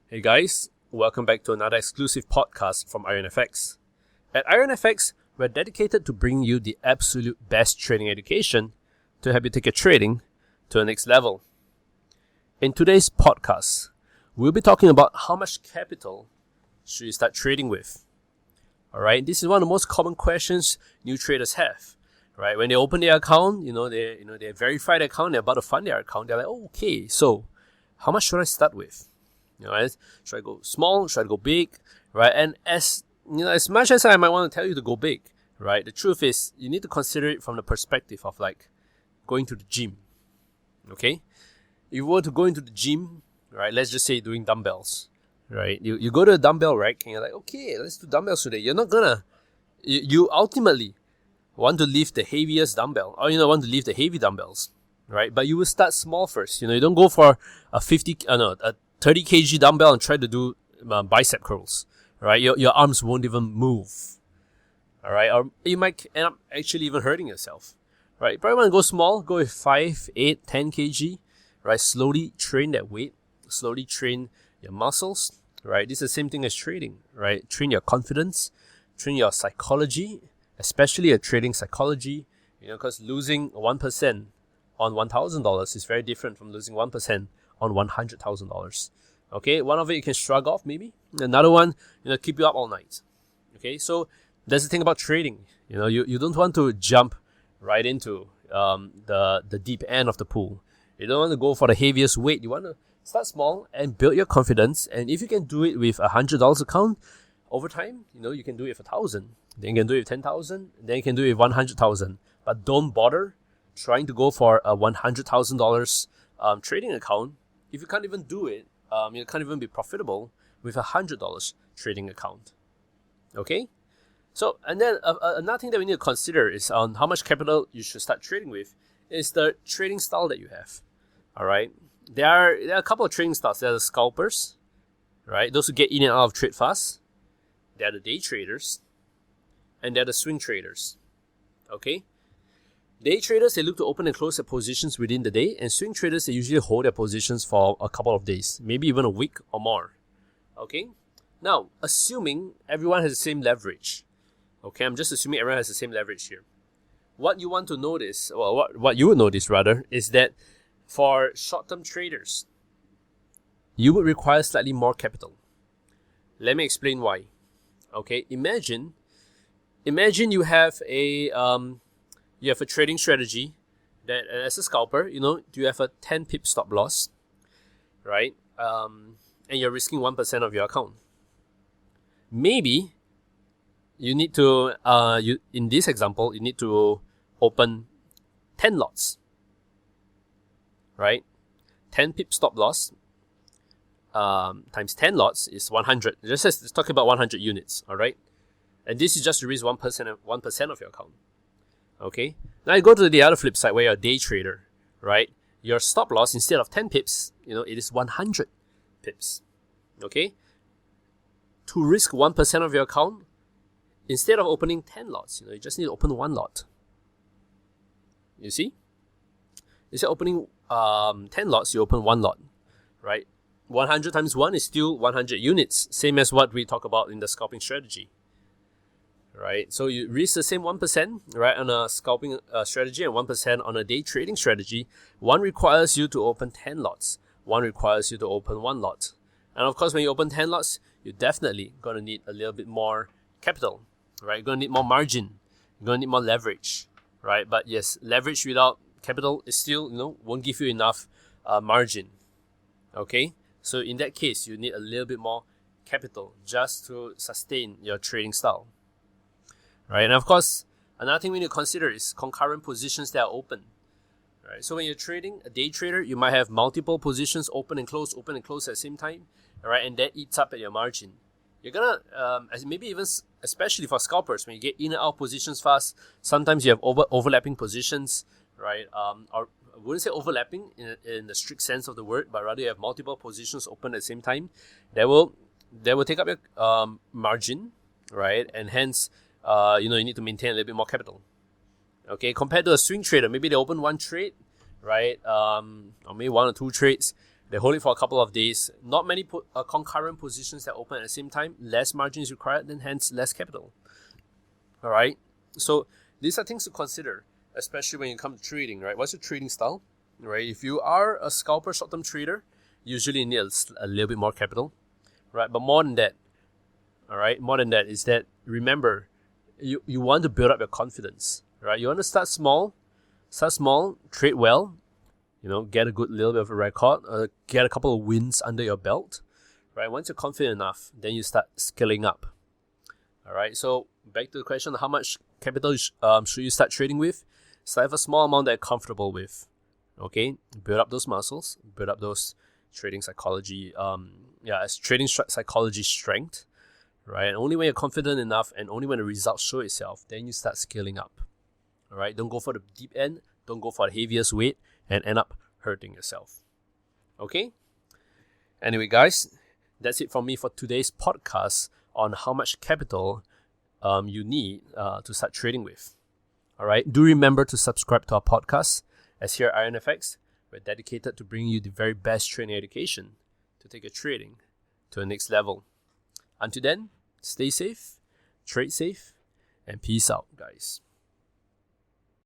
Hey guys, welcome back to another exclusive podcast from IronFX. At IronFX, we're dedicated to bringing you the absolute best trading education to help you take your trading to the next level. In today's podcast, we'll be talking about how much capital should you start trading with. Alright, this is one of the most common questions new traders have. Right, when they open their account, they verify their account, they're about to fund their account, they're like, oh, okay, so how much should I start with? Should I go small? Should I go big? Right, and as much as I might want to tell you to go big, right, the truth is you need to consider it from the perspective of like going to the gym. Okay, if you were to go into the gym, right, let's just say doing dumbbells, right, you go to the dumbbell rack and you're like, okay, let's do dumbbells today. You're not gonna, you ultimately want to lift the heaviest dumbbell, or want to lift the heavy dumbbells, right? But you will start small first. You don't go for a 30 kg dumbbell and try to do bicep curls, right? Your arms won't even move, all right? Or you might end up actually even hurting yourself, right? You probably want to go small, go with 5, 8, 10 kg, right? Slowly train that weight, slowly train your muscles, right? This is the same thing as trading, right? Train your confidence, train your psychology, especially a trading psychology, because losing 1% on $1,000 is very different from losing 1% on $100,000. Okay, one of it you can shrug off maybe. Another one, keep you up all night. Okay, so that's the thing about trading. You don't want to jump right into the deep end of the pool. You don't want to go for the heaviest weight. You want to start small and build your confidence. And if you can do it with $100 account, over time, you can do it with 1,000. Then you can do it with 10,000. Then you can do it with 100,000. But don't bother trying to go for a $100,000 trading account if you can't even do it. You can't even be profitable with a $100 trading account. Okay. So and then another thing that we need to consider is on how much capital you should start trading with is the trading style that you have. All right. There are a couple of trading styles. There are the scalpers, right? Those who get in and out of trade fast. There are the day traders, and there are the swing traders. Okay? Day traders, they look to open and close their positions within the day, and swing traders, they usually hold their positions for a couple of days, maybe even a week or more. Okay? Now, assuming everyone has the same leverage. Okay, I'm just assuming everyone has the same leverage here. What you want to notice, well, what you would notice rather, is that for short-term traders, you would require slightly more capital. Let me explain why. Okay, imagine you have a trading strategy that as a scalper, you have a 10 pip stop loss, right? And you're risking 1% of your account. Maybe you need to in this example, you need to open 10 lots, right? 10 pip stop loss times 10 lots is 100. Let's talk about 100 units, all right? And this is just to risk 1% of your account. Okay? Now you go to the other flip side where you're a day trader, right? Your stop loss, instead of 10 pips, it is 100 pips. Okay? To risk 1% of your account, instead of opening 10 lots, you just need to open 1 lot. You see? Instead of opening 10 lots, you open 1 lot, right? 100 times 1 is still 100 units, same as what we talk about in the scalping strategy. Right, so you risk the same 1%, right, on a scalping strategy and 1% on a day trading strategy. One requires you to open 10 lots. One requires you to open 1 lot. And of course, when you open 10 lots, you're definitely going to need a little bit more capital, right? You're going to need more margin. You're going to need more leverage, right? But yes, leverage without capital is still, won't give you enough margin, okay? So in that case, you need a little bit more capital just to sustain your trading style. Right, and of course, another thing we need to consider is concurrent positions that are open. Right, so when you're trading, a day trader, you might have multiple positions open and close at the same time. Right, and that eats up at your margin. You're gonna, maybe even especially for scalpers, when you get in and out positions fast, sometimes you have overlapping positions, right? Or I wouldn't say overlapping in the strict sense of the word, but rather you have multiple positions open at the same time. That will take up your margin, right? And hence, you need to maintain a little bit more capital. Okay, compared to a swing trader, maybe they open 1 trade, right? Or maybe 1 or 2 trades, They hold it for a couple of days. Not many concurrent positions that open at the same time. Less margin is required, then hence less capital. All right. So these are things to consider, especially when you come to trading, right? What's your trading style, right? If you are a scalper short-term trader, usually you need a little bit more capital, right? But more than that, all right, more than that is that, remember, you want to build up your confidence, right? You want to start small, trade well, get a good little bit of a record, get a couple of wins under your belt, right? Once you're confident enough, then you start scaling up. All right, so back to the question, how much capital should you start trading with? Start with a small amount that you're comfortable with. Okay, build up those muscles, build up those trading psychology, psychology strength, right? And only when you're confident enough and only when the results show itself, then you start scaling up. All right, don't go for the deep end, don't go for the heaviest weight and end up hurting yourself. Okay? Anyway, guys, that's it from me for today's podcast on how much capital you need to start trading with. All right, do remember to subscribe to our podcast. As here at IronFX, we're dedicated to bringing you the very best trading education to take your trading to the next level. Until then, stay safe, trade safe, and peace out, guys.